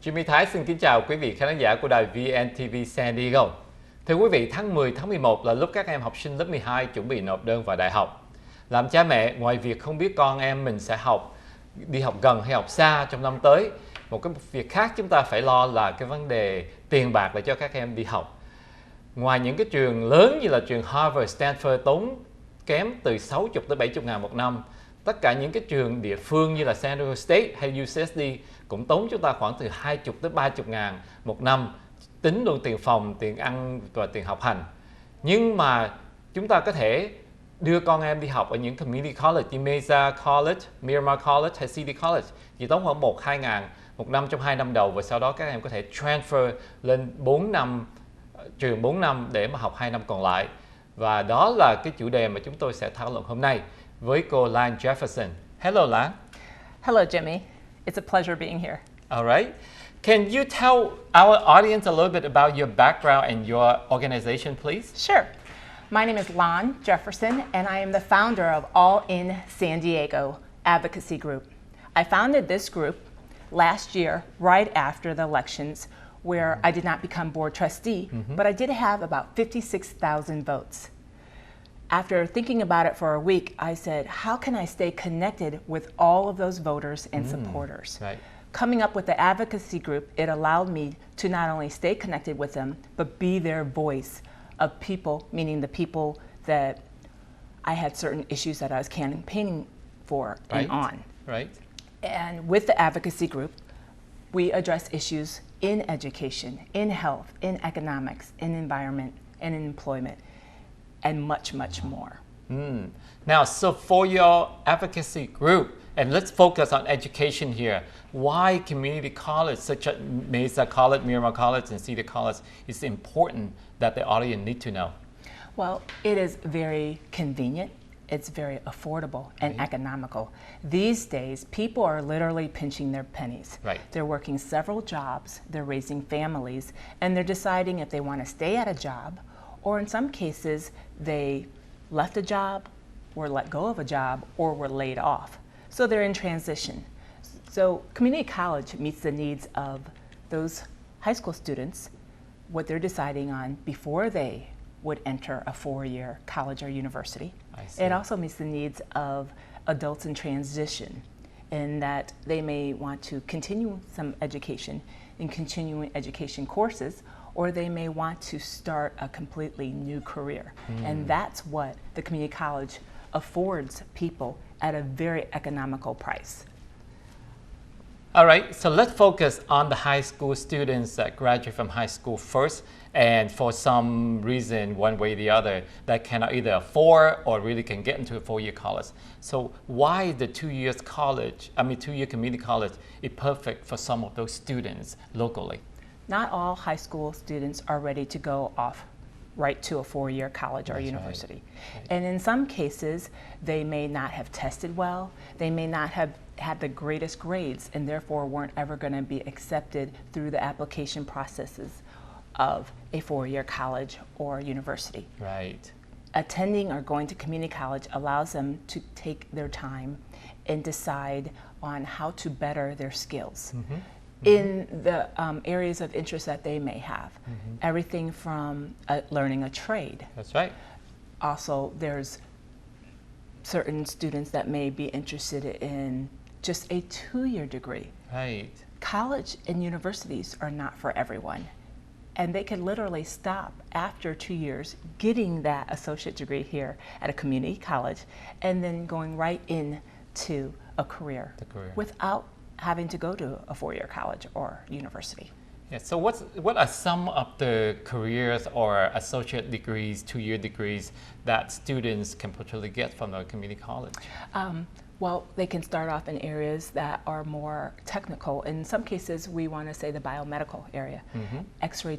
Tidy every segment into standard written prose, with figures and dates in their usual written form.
Jimmy Thái xin kính chào quý vị khán giả của đài VNTV San Diego. Thưa quý vị, tháng 10, tháng 11 là lúc các em học sinh lớp 12 chuẩn bị nộp đơn vào đại học. Làm cha mẹ, ngoài việc không biết con em mình sẽ đi học gần hay học xa trong năm tới, một cái việc khác chúng ta phải lo là cái vấn đề tiền bạc để cho các em đi học. Ngoài những cái trường lớn như là trường Harvard, Stanford tốn kém từ 60 tới 70 ngàn một năm, tất cả những cái trường địa phương như là San Ruffner State hay UCSD cũng tốn chúng ta khoảng từ 20 tới 30 ngàn một năm, tính luôn tiền phòng, tiền ăn và tiền học hành. Nhưng mà chúng ta có thể đưa con em đi học ở những community college như Mesa College, Miramar College hay City College, chỉ tốn khoảng 1-2 ngàn một năm trong 2 năm đầu, và sau đó các em có thể transfer lên 4 năm, trường 4 năm để mà học 2 năm còn lại. Và đó là cái chủ đề mà chúng tôi sẽ thảo luận hôm nay với cô Lan Jefferson. Hello Lan. Hello Jimmy. It's a pleasure being here. All right. Can you tell our audience a little bit about your background and your organization, please? Sure. My name is Lan Jefferson, and I am the founder of All In San Diego Advocacy Group. I founded this group last year, right after the elections, where I did not become board trustee, but I did have about 56,000 votes. After thinking about it for a week, I said, how can I stay connected with all of those voters and supporters? Right. Coming up with the advocacy group, it allowed me to not only stay connected with them, but be their voice of people, meaning the people that I had certain issues that I was campaigning for and on. Right. And with the advocacy group, we address issues in education, in health, in economics, in environment, and in employment, and much, much more. Now, so for your advocacy group, and let's focus on education here. Why community college, such as Mesa College, Miramar College, and Cedar College, is important that the audience need to know? Well, it is very convenient. It's very affordable and economical. These days, people are literally pinching their pennies. Right. They're working several jobs, they're raising families, and they're deciding if they want to stay at a job, or in some cases, they left a job, were let go of a job, or were laid off. So they're in transition. So community college meets the needs of those high school students, what they're deciding on before they would enter a 4-year college or university. It also meets the needs of adults in transition, in that they may want to continue some education in continuing education courses, or they may want to start a completely new career. And that's what the community college affords people at a very economical price. All right, so let's focus on the high school students that graduate from high school first, and for some reason, one way or the other, that cannot either afford or really can get into a 4-year college. So why the 2-year college, 2-year community college is perfect for some of those students locally? Not all high school students are ready to go off right to a 4-year college or university. Right. And in some cases, they may not have tested well, they may not have had the greatest grades, and therefore weren't ever going to be accepted through the application processes of a 4-year college or university. Right. Attending or going to community college allows them to take their time and decide on how to better their skills in the areas of interest that they may have. Everything from learning a trade. That's right. Also, there's certain students that may be interested in just a 2-year degree. Right. College and universities are not for everyone. And they can literally stop after 2 years getting that associate degree here at a community college and then going right into a career. Without having to go to a 4-year college or university. Yeah, so what are some of the careers or associate degrees, 2-year degrees that students can potentially get from a community college? Well, they can start off in areas that are more technical. In some cases, we want to say the biomedical area, X-ray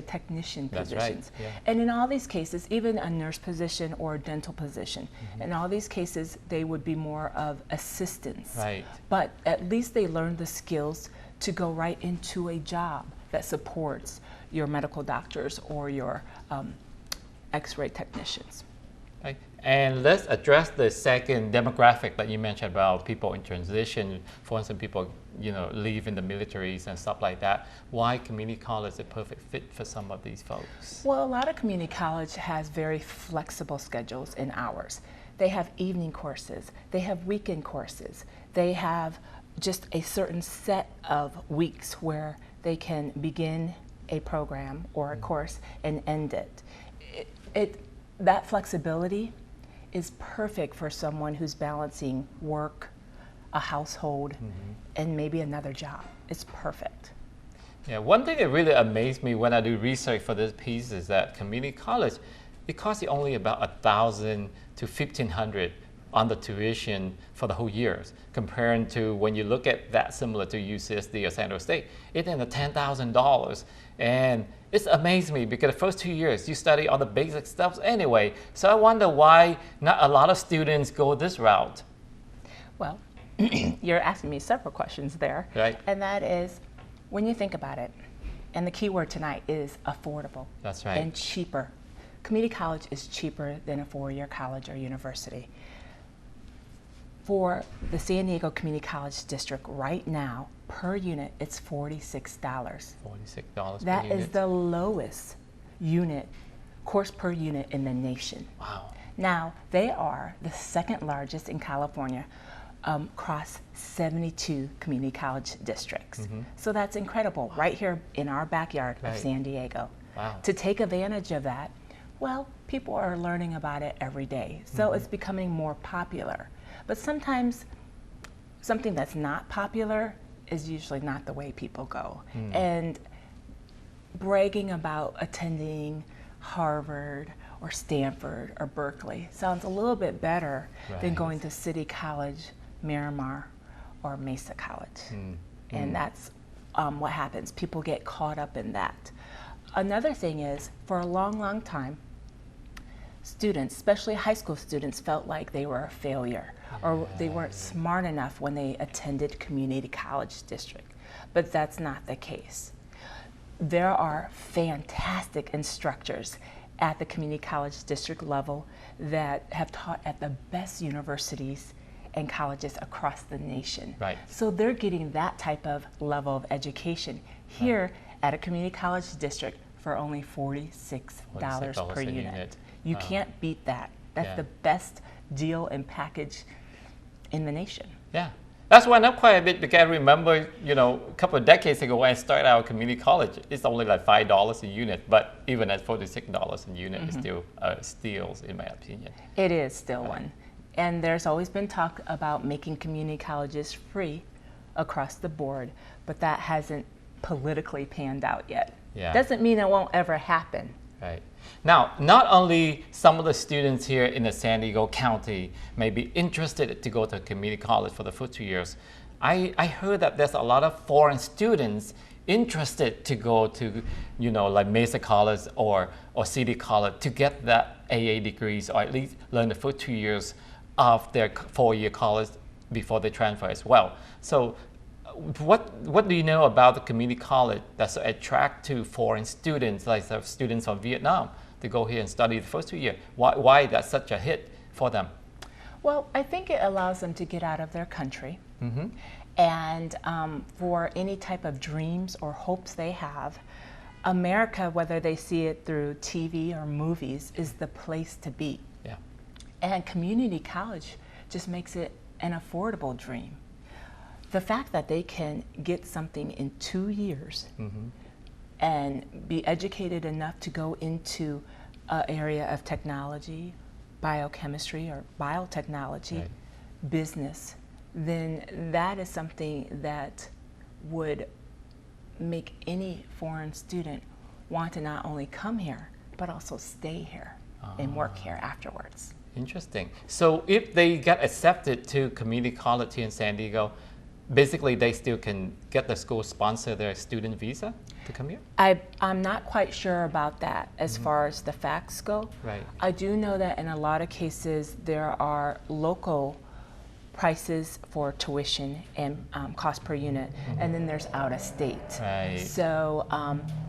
technician That's positions. right. Yeah. And in all these cases, even a nurse position or a dental position, in all these cases, they would be more of assistants. Right. But at least they learn the skills to go right into a job that supports your medical doctors or your X-ray technicians. Okay. And let's address the second demographic that you mentioned about people in transition. For instance, people leave in the militaries and stuff like that. Why community college is a perfect fit for some of these folks? Well, a lot of community college has very flexible schedules and hours. They have evening courses, they have weekend courses, they have just a certain set of weeks where they can begin a program or a course and end it. That flexibility is perfect for someone who's balancing work, a household, and maybe another job. It's perfect. Yeah, one thing that really amazed me when I do research for this piece is that community college, it costs you only about $1,000 to $1,500 on the tuition for the whole years, comparing to when you look at that similar to UCSD or San Jose State, it's in the $10,000. And it's amazed me because the first 2 years you study all the basic stuff anyway. So I wonder why not a lot of students go this route. Well, you're asking me several questions there. Right. And that is, when you think about it, and the key word tonight is affordable. That's right. And cheaper. Community college is cheaper than a four-year college or university. For the San Diego Community College District right now, per unit, it's $46. $46 That per unit. is the lowest course per unit in the nation. Wow. Now, they are the second largest in California, across 72 community college districts. So that's incredible, right here in our backyard of San Diego. Wow. To take advantage of that, well, people are learning about it every day. So it's becoming more popular. But sometimes something that's not popular is usually not the way people go. And bragging about attending Harvard or Stanford or Berkeley sounds a little bit better than going to City College, Miramar, or Mesa College. And that's what happens. People get caught up in that. Another thing is, for a long, long time, students, especially high school students, felt like they were a failure or they weren't smart enough when they attended community college district. But that's not the case. There are fantastic instructors at the community college district level that have taught at the best universities and colleges across the nation. Right. So they're getting that type of level of education here at a community college district for only $46 per unit. You can't beat that. That's the best deal and package in the nation. Yeah. That's why not quite a bit, because I remember, a couple of decades ago when I started out community college, it's only like $5 a unit, but even at $46 a unit, it's still steals, in my opinion. It is still one. And there's always been talk about making community colleges free across the board, but that hasn't politically panned out yet. Yeah. Doesn't mean it won't ever happen. Right. Now, not only some of the students here in the San Diego County may be interested to go to community college for the first 2 years, I heard that there's a lot of foreign students interested to go to, like Mesa College or City College to get that AA degrees, or at least learn the first 2 years of their four-year college before they transfer as well. So what do you know about the community college that's attract to foreign students, like the students from Vietnam, to go here and study the first 2 years? Why that's such a hit for them? Well, I think it allows them to get out of their country. And for any type of dreams or hopes they have, America, whether they see it through TV or movies, is the place to be. Yeah. And community college just makes it an affordable dream. The fact that they can get something in 2 years and be educated enough to go into an area of technology, biochemistry or biotechnology, business, then that is something that would make any foreign student want to not only come here, but also stay here and work here afterwards. Interesting. So if they get accepted to community college here in San Diego, basically they still can get the school sponsor their student visa to come here? I'm not quite sure about that as far as the facts go. Right. I do know that in a lot of cases there are local prices for tuition and cost per unit, and then there's out of state. Right. So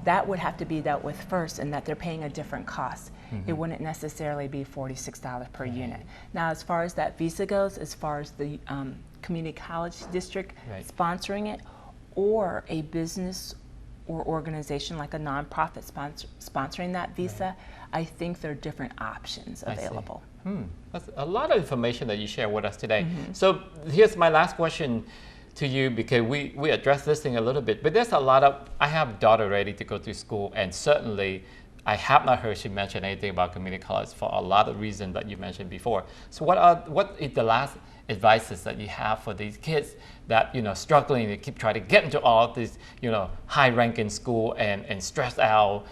that would have to be dealt with first, and that they're paying a different cost. It wouldn't necessarily be $46 per unit. Now, as far as that visa goes, as far as the community college district sponsoring it, or a business or organization like a nonprofit sponsoring that visa, I think there are different options available. That's a lot of information that you share with us today. So here's my last question to you, because we addressed this thing a little bit, but there's a lot of, I have a daughter ready to go to school, and certainly I have not heard she mention anything about community college for a lot of reasons that you mentioned before. So what is the last advices that you have for these kids that, you know, struggling to try to get into all this, you know, high ranking school and stressed out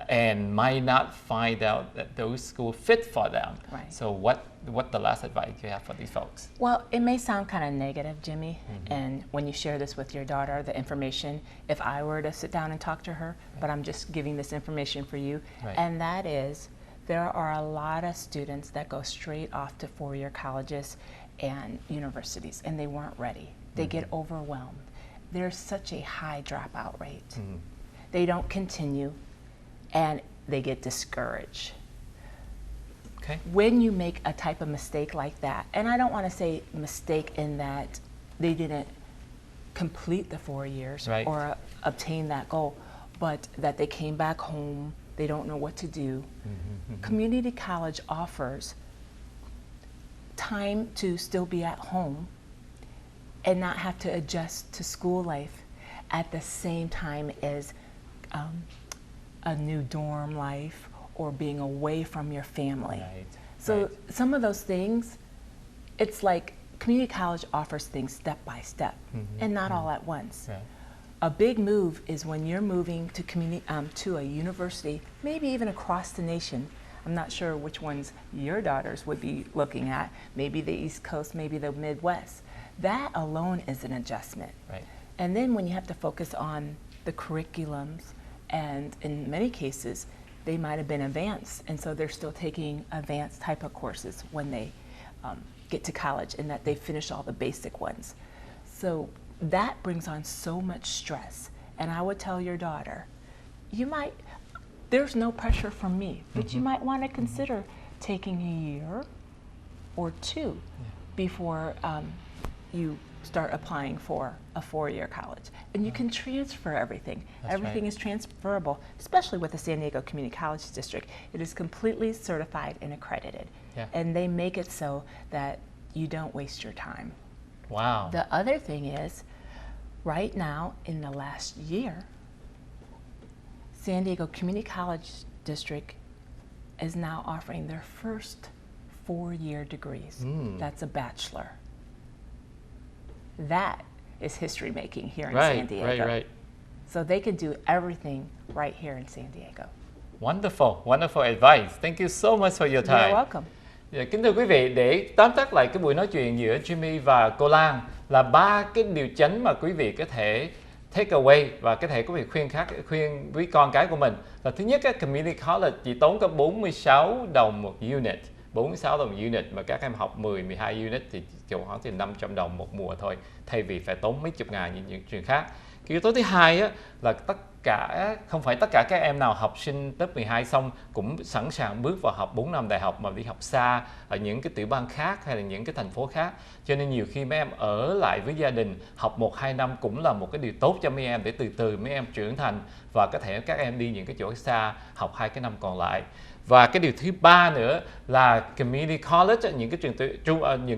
and might not find out that those schools fit for them? Right. So what the last advice you have for these folks? Well, it may sound kind of negative, Jimmy, and when you share this with your daughter, the information, if I were to sit down and talk to her, but I'm just giving this information for you, and that is, there are a lot of students that go straight off to four-year colleges and universities, and they weren't ready. They get overwhelmed. There's such a high dropout rate. They don't continue, and they get discouraged. Okay. When you make a type of mistake like that, and I don't want to say mistake in that they didn't complete the 4 years or obtain that goal, but that they came back home, they don't know what to do. Community college offers time to still be at home and not have to adjust to school life at the same time as a new dorm life or being away from your family. So some of those things, it's like community college offers things step by step and not all at once. A big move is when you're moving to to a university, maybe even across the nation. I'm not sure which ones your daughters would be looking at, maybe the East Coast, maybe the Midwest. That alone is an adjustment. And then when you have to focus on the curriculums, and in many cases, they might have been advanced, and so they're still taking advanced type of courses when they get to college, and that they finish all the basic ones. So that brings on so much stress. And I would tell your daughter, there's no pressure from me, but you might want to consider taking a year or two before you start applying for a four-year college. And you can transfer everything. Everything is transferable, especially with the San Diego Community College District. It is completely certified and accredited. And they make it so that you don't waste your time. Wow. The other thing is, right now, in the last year, San Diego Community College District is now offering their first four-year degrees. That's a bachelor. That is history making here in San Diego. So they can do everything right here in San Diego. Wonderful, wonderful advice. Thank you so much for your time. You're welcome. Kính thưa quý vị, để tóm tắt lại cái buổi nói chuyện giữa Jimmy và cô Lan là ba cái điều chỉnh mà quý vị có thể take away và có thể quý vị khuyên với con cái của mình. Là thứ nhất, cái community college chỉ tốn có 46 đồng một unit. 46 đồng unit mà các em học 12 unit thì khoảng từ 500 đồng một mùa thôi, thay vì phải tốn mấy chục ngàn như những trường khác. Cái yếu tố thứ hai á, là không phải tất cả các em nào học sinh lớp 12 xong cũng sẵn sàng bước vào học 4 năm đại học mà đi học xa ở những cái tiểu bang khác hay là những cái thành phố khác. Cho nên nhiều khi mấy em ở lại với gia đình học 1-2 năm cũng là một cái điều tốt cho mấy em, để từ từ mấy em trưởng thành và có thể các em đi những cái chỗ xa học 2 cái năm còn lại. Và cái điều thứ ba nữa là community college, những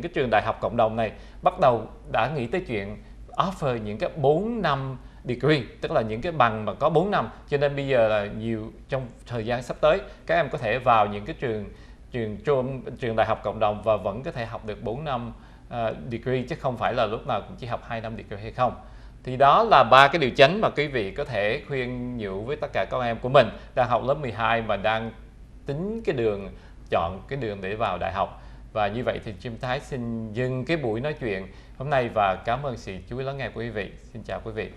cái trường đại học cộng đồng này bắt đầu đã nghĩ tới chuyện offer những cái 4 năm degree, tức là những cái bằng mà có 4 năm. Cho nên bây giờ là nhiều trong thời gian sắp tới các em có thể vào những cái trường đại học cộng đồng và vẫn có thể học được 4 năm degree, chứ không phải là lúc nào cũng chỉ học 2 năm degree hay không. Thì đó là ba cái điều chỉnh mà quý vị có thể khuyên nhủ với tất cả các em của mình đang học lớp 12 mà đang tính chọn cái đường để vào đại học. Và như vậy thì Jim Thái xin dừng cái buổi nói chuyện hôm nay và cảm ơn sự chú ý lắng nghe của quý vị. Xin chào quý vị.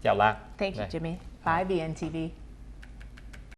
Chào Lan. Thank you, Jimmy. Bye, VNTV.